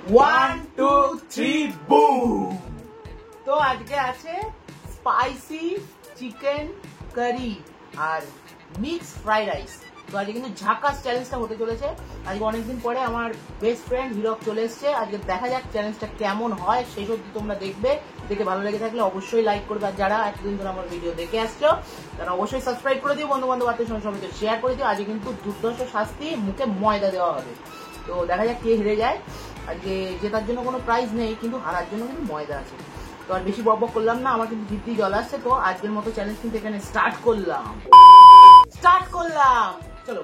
1 2 3 broom. তো আজকে আছে স্পাইসি চিকেন কারি আর মিক্স ফ্রাইড রাইস। তো আজকে কিন্তু ঝাকাস চ্যালেঞ্জটা হতে চলেছে। আজকে অনেকদিন পরে আমার বেস্ট ফ্রেন্ড হিরক চলে এসছে। আজকে দেখা যাক চ্যালেঞ্জটা কেমন হয়, সেই সব তোমরা দেখবে। দেখে ভালো লেগে থাকলে অবশ্যই লাইক করবে, আর যারা এতদিন ধরে আমার ভিডিও দেখে আসছো তারা অবশ্যই সাবস্ক্রাইব করে দিও, বন্ধু বান্ধব আত্মীয় স্বজন সবাইকে শেয়ার করে দিও। আজকে কিন্তু দুর্দর্শ শাস্তি, মুখে ময়দা দেওয়া হবে। তো দেখা যাক কে হেরে যায়। আজকে জেতার জন্য কোনো প্রাইজ নেই, কিন্তু হারার জন্য কিন্তু ময়দা আছে। তো আর বেশি বক করলাম না, আমার কিন্তু জিদ্দি জল আসছে। তো আজকের মতো চ্যালেঞ্জ কিন্তু এখানে স্টার্ট করলাম। চলো।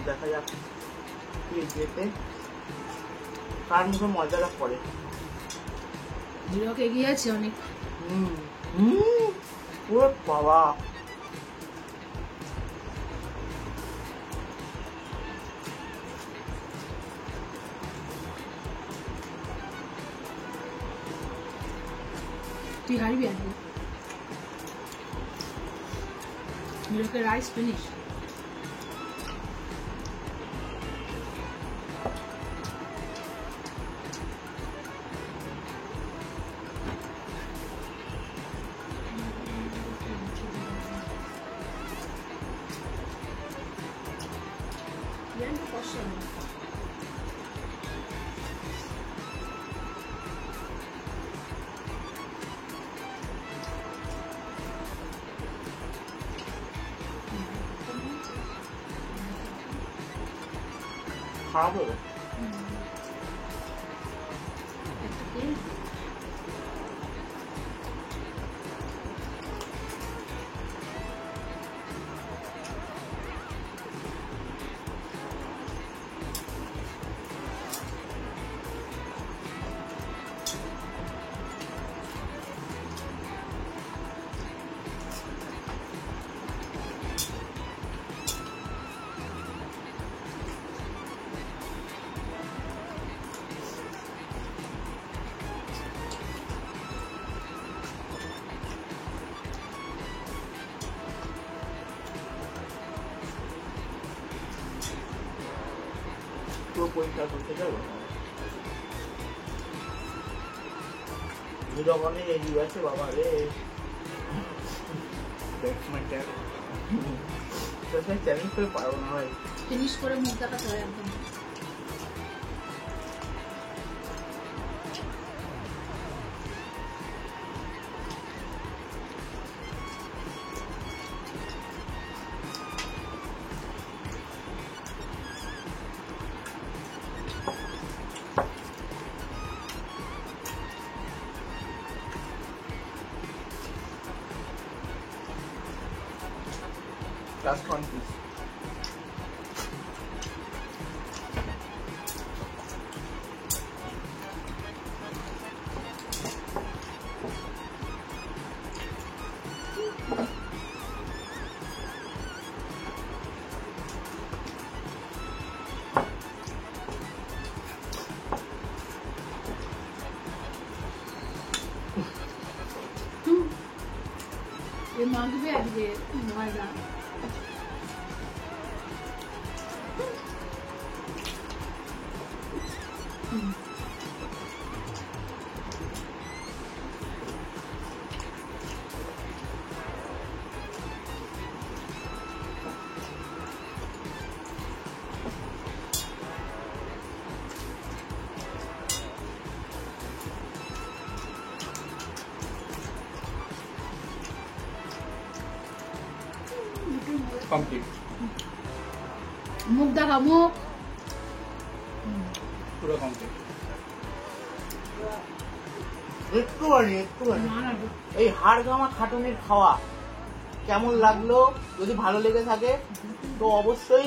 দেখা যাক কে জেতে, কার মুখে মজাটা পড়ে। হিরক এগিয়ে আছে অনেক। ও বাবা, তুই হারবি আজকে। হিরকের রাইস ফিনিশ। খারাপ হলো। একটা তেল পুরো পরিষ্কার করতে যাবো যখনই এগিয়ে আছে বাবা রে চ্যালেঞ্জ করে পারবো না ভাই। ফিনিশ করে মুখ দেখাতে হয় একদম। Last one please. ये मांगवे आजके मजा Complete. মুখ দেখা মুখ পুরো কমপ্লিট। একটুখানি এই হাড় গামা খাটুনির খাওয়া কেমন লাগলো? যদি ভালো লেগে থাকে তো অবশ্যই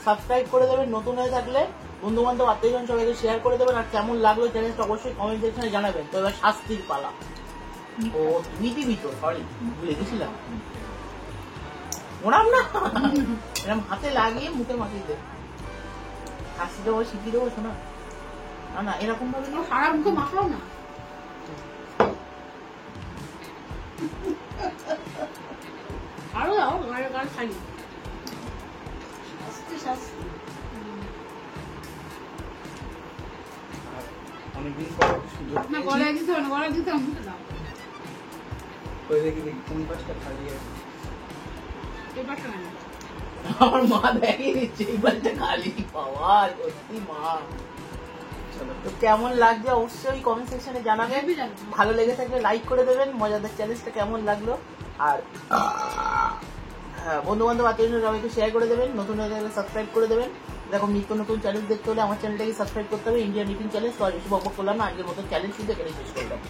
সাবস্ক্রাইব করে দেবেন, নতুন হয়ে থাকলে বন্ধু বান্ধব আত্মীয়জন সবাইকে শেয়ার করে দেবেন, আর কেমন লাগলো চ্যানেলটা অবশ্যই কমেন্ট সেকশনে জানাবেন। তো এবার শাস্তির পালা। ও তুমি তো সরি ভুলে গেছিলাম, ওরাম না এরকম হাতে লাগিয়ে মুখে মাখিয়ে দে, হাসি দেবো শিখিয়ে দেবো শোনা। না না এরকম ভাবে না, সারা মুখে মাখাও না। আরো দাও গাড়ি গাড়ি খালি শাস্তি শাস্তি। অনেকদিন পর সুযোগ না গলায় দিতে হবে না, গলায় দিতে হবে মুখে দাও। করে দেখি দেখি কোন পাশটা খালি আছে। এই পাশটা না আমার মা দেখিয়ে দিচ্ছে এই পাশটা খালি। বাবা সত্যি মা। তো কেমন লাগছে অবশ্যই কমেন্ট সেকশনে জানাবেন, ভালো লেগে থাকলে লাইক করে দেবেন, মজাদার চ্যালেঞ্জটা কেমন লাগলো, আর হ্যাঁ বন্ধু বান্ধব আত্মীয় সবাইকে শেয়ার করে দেবেন, নতুন হয়ে থাকলে সাবস্ক্রাইব করে দেবেন। এরকম নিত্য নতুন চ্যালেঞ্জ দেখতে হলে আমার চ্যানেলটাকে সাবস্ক্রাইব করতে হবে, ইন্ডিয়ান ইটিং চ্যালেঞ্জ। তো আর বেশি বকবক করলাম না, আজকের মতো চ্যালেঞ্জ কিন্তু এখানে শেষ করলাম।